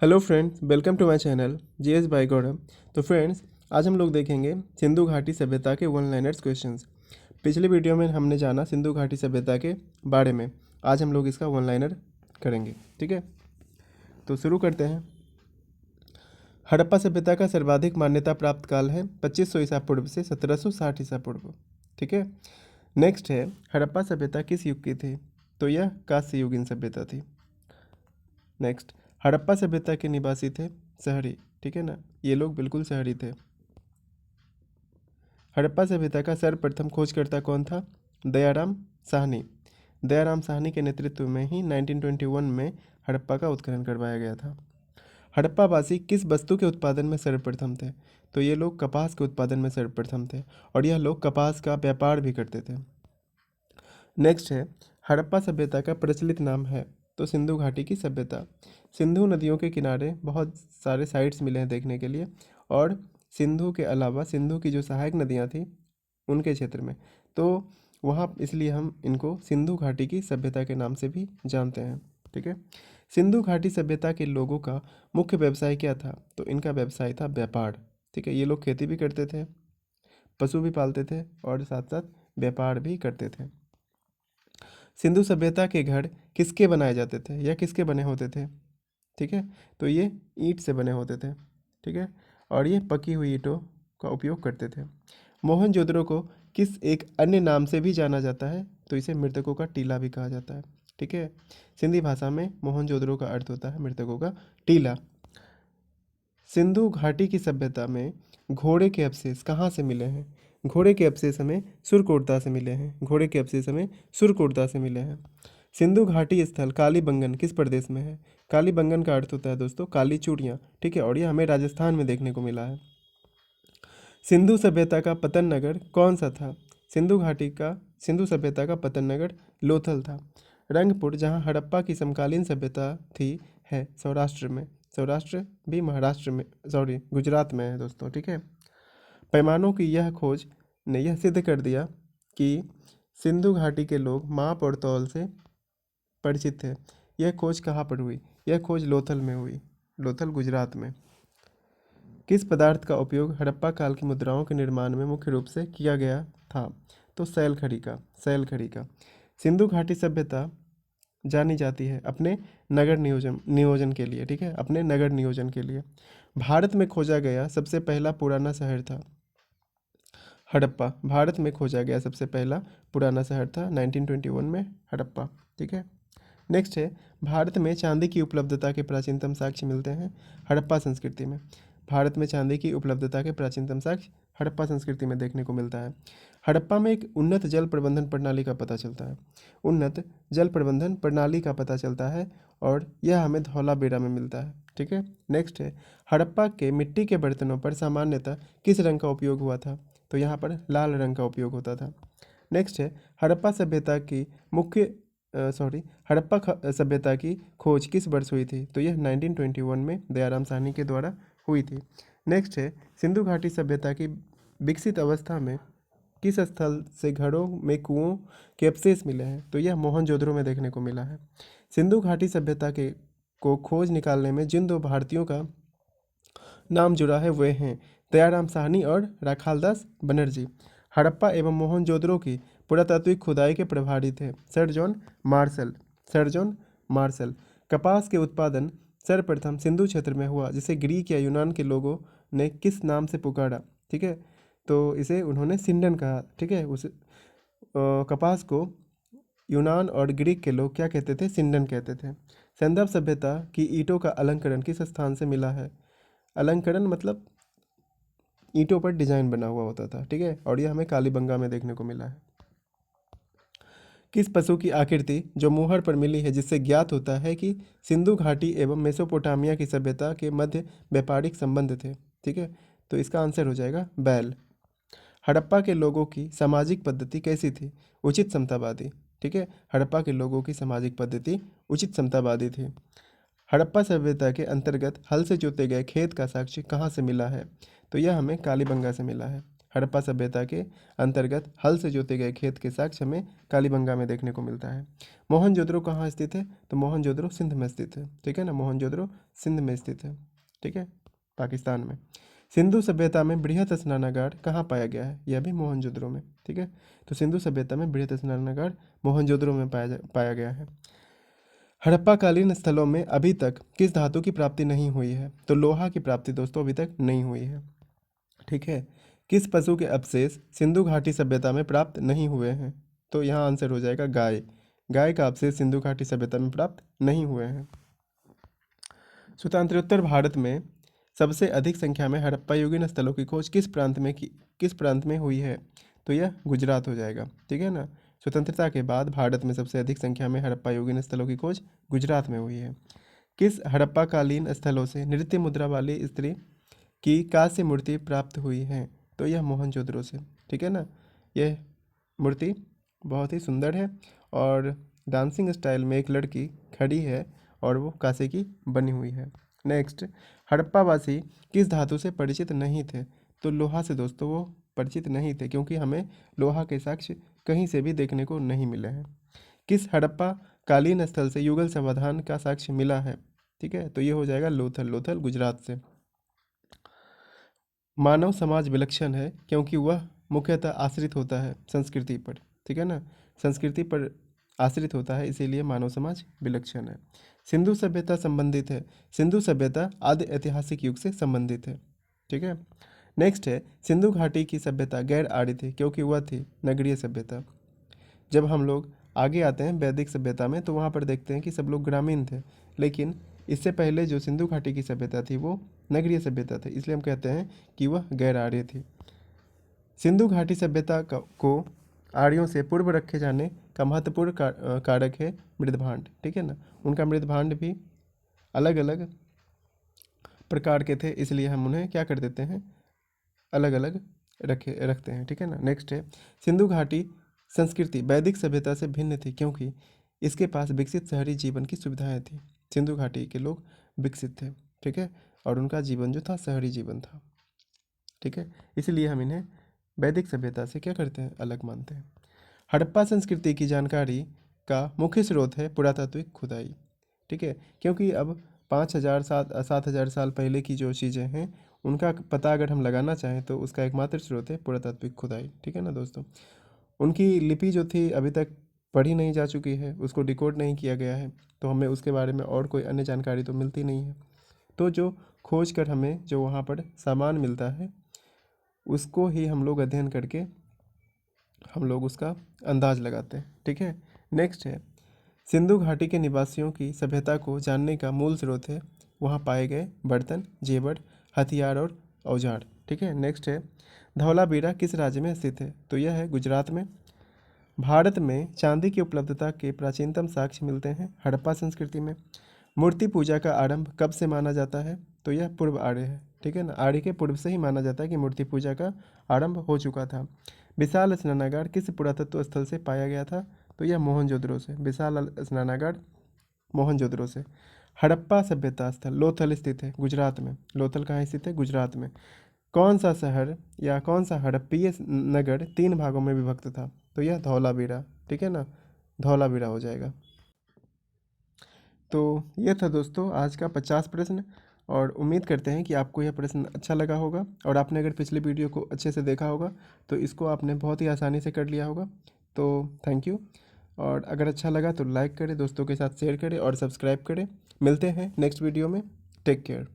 Hello friends, welcome to my channel GS by Gaurav. तो friends, आज हम लोग देखेंगे सिंधु घाटी सभ्यता के वन लाइनर्स क्वेश्चंस। पिछले वीडियो में हमने जाना सिंधु घाटी सभ्यता के बारे में। आज हम लोग इसका वन लाइनर करेंगे, ठीक है। तो शुरू करते हैं। हड़प्पा सभ्यता का सर्वाधिक मान्यता प्राप्त काल है 2500 ईसा पूर्व से 1760 ईसा पूर्व, ठीक है। नेक्स्ट है, हड़प्पा सभ्यता किस युग की थी? तो यह कांस्य युगीन सभ्यता थी। नेक्स्ट, हड़प्पा सभ्यता के निवासी थे शहरी, ठीक है ना, ये लोग बिल्कुल शहरी थे। हड़प्पा सभ्यता का सर्वप्रथम खोजकर्ता कौन था? दयाराम साहनी। दयाराम साहनी के नेतृत्व में ही 1921 में हड़प्पा का उत्खनन करवाया गया था। हड़प्पा वासी किस वस्तु के उत्पादन में सर्वप्रथम थे? तो ये लोग कपास के उत्पादन में सर्वप्रथम थे और यह लोग कपास का व्यापार भी करते थे। नेक्स्ट है, हड़प्पा सभ्यता का प्रचलित नाम है? तो सिंधु घाटी की सभ्यता। सिंधु नदियों के किनारे बहुत सारे साइट्स मिले हैं देखने के लिए, और सिंधु के अलावा सिंधु की जो सहायक नदियाँ थी उनके क्षेत्र में, तो वहाँ इसलिए हम इनको सिंधु घाटी की सभ्यता के नाम से भी जानते हैं, ठीक है। सिंधु घाटी सभ्यता के लोगों का मुख्य व्यवसाय क्या था? तो इनका व्यवसाय था व्यापार, ठीक है। ये लोग खेती भी करते थे, पशु भी पालते थे और साथ साथ व्यापार भी करते थे। सिंधु सभ्यता के घर किसके बनाए जाते थे या किसके बने होते थे? ठीक है, तो ये ईंट से बने होते थे, ठीक है, और ये पकी हुई ईंटों का उपयोग करते थे। मोहनजोदड़ो को किस एक अन्य नाम से भी जाना जाता है? तो इसे मृतकों का टीला भी कहा जाता है, ठीक है। सिंधी भाषा में मोहनजोदड़ो का अर्थ होता है मृतकों का टीला। सिंधु घाटी की सभ्यता में घोड़े के अवशेष कहाँ से मिले हैं? घोड़े के अवशेष हमें सुरकोटदा से मिले हैं। घोड़े के अवशेष हमें सुरकोटदा से मिले हैं। सिंधु घाटी स्थल कालीबंगन किस प्रदेश में है? कालीबंगन का अर्थ होता है दोस्तों काली चूड़ियाँ, ठीक है, और यह हमें राजस्थान में देखने को मिला है। सिंधु सभ्यता का पतन नगर कौन सा था? सिंधु सभ्यता का पतन नगर लोथल था। रंगपुर, जहाँ हड़प्पा की समकालीन सभ्यता थी, है सौराष्ट्र में। सौराष्ट्र भी महाराष्ट्र में, सॉरी, गुजरात में है दोस्तों, ठीक है। पैमानों की यह खोज ने यह सिद्ध कर दिया कि सिंधु घाटी के लोग माप और तौल से परिचित थे। यह खोज कहाँ पर हुई? यह खोज लोथल में हुई, लोथल गुजरात में। किस पदार्थ का उपयोग हड़प्पा काल की मुद्राओं के निर्माण में मुख्य रूप से किया गया था? तो सैल खड़ी का। सिंधु घाटी सभ्यता जानी जाती है अपने नगर नियोजन के लिए, ठीक है, अपने नगर नियोजन के लिए। भारत में खोजा गया सबसे पहला पुराना शहर था हड़प्पा। भारत में खोजा गया सबसे पहला पुराना शहर था 1921 में हड़प्पा, ठीक है। नेक्स्ट है, भारत में चांदी की उपलब्धता के प्राचीनतम साक्ष्य मिलते हैं हड़प्पा संस्कृति में। भारत में चांदी की उपलब्धता के प्राचीनतम साक्ष्य हड़प्पा संस्कृति में देखने को मिलता है। हड़प्पा में एक उन्नत जल प्रबंधन प्रणाली का पता चलता है। उन्नत जल प्रबंधन प्रणाली का पता चलता है और यह हमें धौलाबेड़ा में मिलता है, ठीक है। नेक्स्ट है, हड़प्पा के मिट्टी के बर्तनों पर सामान्यतः किस रंग का उपयोग हुआ था? तो यहाँ पर लाल रंग का उपयोग होता था। नेक्स्ट है, हड़प्पा सभ्यता की मुख्य सभ्यता की खोज किस वर्ष हुई थी? तो यह 1921 में दयाराम साहनी के द्वारा हुई थी। नेक्स्ट है, सिंधु घाटी सभ्यता की विकसित अवस्था में किस स्थल से घरों में कुओं के अवशेष मिले हैं? तो यह मोहनजोदड़ो में देखने को मिला है। सिंधु घाटी सभ्यता के को खोज निकालने में जिन दो भारतीयों का नाम जुड़ा है वे हैं दयाराम साहनी और राखालदास बनर्जी। हड़प्पा एवं मोहनजोदड़ो की पुरातात्विक खुदाई के प्रभारी थे सर जॉन मार्शल। कपास के उत्पादन सर्वप्रथम सिंधु क्षेत्र में हुआ, जिसे ग्रीक या यूनान के लोगों ने किस नाम से पुकारा? ठीक है, तो इसे उन्होंने सिंडन कहा, ठीक है। कपास को यूनान और ग्रीक के लोग क्या कहते थे? सिंडन कहते थे। सैंधव सभ्यता की ईंटों का अलंकरण किस स्थान से मिला है? अलंकरण मतलब ईंटों पर डिजाइन बना हुआ होता था, ठीक है, और यह हमें कालीबंगा में देखने को मिला है। किस पशु की आकृति जो मुहर पर मिली है, जिससे ज्ञात होता है कि सिंधु घाटी एवं मेसोपोटामिया की सभ्यता के मध्य व्यापारिक संबंध थे? ठीक है, तो इसका आंसर हो जाएगा बैल। हड़प्पा के लोगों की सामाजिक पद्धति कैसी थी? उचित समतावादी, ठीक है। हड़प्पा के लोगों की सामाजिक पद्धति उचित समतावादी थी। हड़प्पा सभ्यता के अंतर्गत हल से जोते गए खेत का साक्ष्य कहाँ से मिला है? तो यह हमें कालीबंगा से मिला है। हड़प्पा सभ्यता के अंतर्गत हल से जोते गए खेत के साक्ष्य हमें कालीबंगा में देखने को मिलता है। मोहनजोदड़ो कहाँ स्थित है? तो मोहनजोदड़ो सिंध में स्थित है, ठीक है ना, मोहनजोदड़ो सिंध में स्थित है, ठीक है, पाकिस्तान में। सिंधु सभ्यता में बृहत स्नानागार कहाँ पाया गया है? यह भी मोहनजोदड़ो में, ठीक है। तो सिंधु सभ्यता में बृहत स्नानागार मोहनजोदड़ो में पाया गया है। हड़प्पाकालीन स्थलों में अभी तक किस धातु की प्राप्ति नहीं हुई है? तो लोहा की प्राप्ति दोस्तों अभी तक नहीं हुई है, ठीक है। किस पशु के अवशेष सिंधु घाटी सभ्यता में प्राप्त नहीं हुए हैं? तो यहाँ आंसर हो जाएगा गाय। गाय का अवशेष सिंधु घाटी सभ्यता में प्राप्त नहीं हुए हैं। स्वतंत्रोत्तर भारत में सबसे अधिक संख्या में हड़प्पा युगीन स्थलों की खोज किस प्रांत में हुई है? तो यह गुजरात हो जाएगा, ठीक है ना। स्वतंत्रता के बाद भारत में सबसे अधिक संख्या में हड़प्पा युगीन स्थलों की खोज गुजरात में हुई है। किस हड़प्पाकालीन स्थलों से नृत्य मुद्रा वाली स्त्री की कांस्य मूर्ति प्राप्त हुई है? तो यह मोहनजोदड़ो से, ठीक है ना। यह मूर्ति बहुत ही सुंदर है और डांसिंग स्टाइल में एक लड़की खड़ी है और वो कांसे की बनी हुई है। नेक्स्ट, हड़प्पावासी किस धातु से परिचित नहीं थे? तो लोहा से दोस्तों वो परिचित नहीं थे, क्योंकि हमें लोहा के साक्ष्य कहीं से भी देखने को नहीं मिले हैं। किस हड़प्पा कालीन स्थल से युगल समाधान का साक्ष्य मिला है? ठीक है, तो ये हो जाएगा लोथल। लोथल गुजरात से। मानव समाज विलक्षण है क्योंकि वह मुख्यतः आश्रित होता है संस्कृति पर, ठीक है ना, संस्कृति पर आश्रित होता है, इसीलिए मानव समाज विलक्षण है। सिंधु सभ्यता संबंधित है। सिंधु सभ्यता आदि ऐतिहासिक युग से संबंधित है, ठीक है। नेक्स्ट है, सिंधु घाटी की सभ्यता गैर आर्य थी क्योंकि वह थी नगरीय सभ्यता। जब हम लोग आगे आते हैं वैदिक सभ्यता में तो वहाँ पर देखते हैं कि सब लोग ग्रामीण थे, लेकिन इससे पहले जो सिंधु घाटी की सभ्यता थी वो नगरीय सभ्यता थी, इसलिए हम कहते हैं कि वह गैर आर्य थी। सिंधु घाटी सभ्यता को आर्यों से पूर्व रखे जाने का महत्वपूर्ण कारक है मृदभांड, ठीक है ना। उनका मृदभांड भी अलग अलग प्रकार के थे, इसलिए हम उन्हें क्या कर देते हैं, अलग अलग रखते हैं, ठीक है ना। नेक्स्ट है, सिंधु घाटी संस्कृति वैदिक सभ्यता से भिन्न थी क्योंकि इसके पास विकसित शहरी जीवन की सुविधाएं थी। सिंधु घाटी के लोग विकसित थे, ठीक है, और उनका जीवन जो था शहरी जीवन था, ठीक है, इसलिए हम इन्हें वैदिक सभ्यता से क्या करते हैं, अलग मानते हैं। हड़प्पा संस्कृति की जानकारी का मुख्य स्रोत है पुरातात्विक खुदाई, ठीक है, क्योंकि अब 5,000 7,000 साल पहले की जो चीज़ें हैं उनका पता अगर हम लगाना चाहें तो उसका एकमात्र स्रोत है पुरातात्विक खुदाई, ठीक है ना दोस्तों। उनकी लिपि जो थी अभी तक पढ़ी नहीं जा चुकी है, उसको डिकोड नहीं किया गया है, तो हमें उसके बारे में और कोई अन्य जानकारी तो मिलती नहीं है। तो जो खोज कर हमें जो वहाँ पर सामान मिलता है उसको ही हम लोग अध्ययन करके हम लोग उसका अंदाज लगाते हैं, ठीक है। नेक्स्ट है, सिंधु घाटी के निवासियों की सभ्यता को जानने का मूल स्रोत है वहाँ पाए गए बर्तन, जेवर, हथियार और औजार, ठीक है। नेक्स्ट है, धौलावीरा किस राज्य में स्थित है? तो यह है गुजरात में। भारत में चांदी की उपलब्धता के प्राचीनतम साक्ष्य मिलते हैं हड़प्पा संस्कृति में। मूर्ति पूजा का आरंभ कब से माना जाता है? तो यह पूर्व आर्य है, ठीक है ना, आर्य के पूर्व से ही माना जाता है कि मूर्ति पूजा का आरंभ हो चुका था। विशाल स्नानागार किस पुरातत्व स्थल से पाया गया था? तो यह मोहनजोदड़ो से। विशाल स्नानागार मोहनजोदड़ो से। हड़प्पा सभ्यता स्थल लोथल स्थित है गुजरात में। लोथल कहाँ स्थित है? गुजरात में। कौन सा शहर या कौन सा हड़प्पीय नगर 3 भागों में विभक्त था? तो यह धौलावीरा, ठीक है ना, धौलावीरा हो जाएगा। तो यह था दोस्तों आज का 50 प्रश्न, और उम्मीद करते हैं कि आपको यह प्रश्न अच्छा लगा होगा और आपने अगर पिछले वीडियो को अच्छे से देखा होगा तो इसको आपने बहुत ही आसानी से कर लिया होगा। तो थैंक यू, और अगर अच्छा लगा तो लाइक करें, दोस्तों के साथ शेयर करें और सब्सक्राइब करें। मिलते हैं नेक्स्ट वीडियो में। Take care.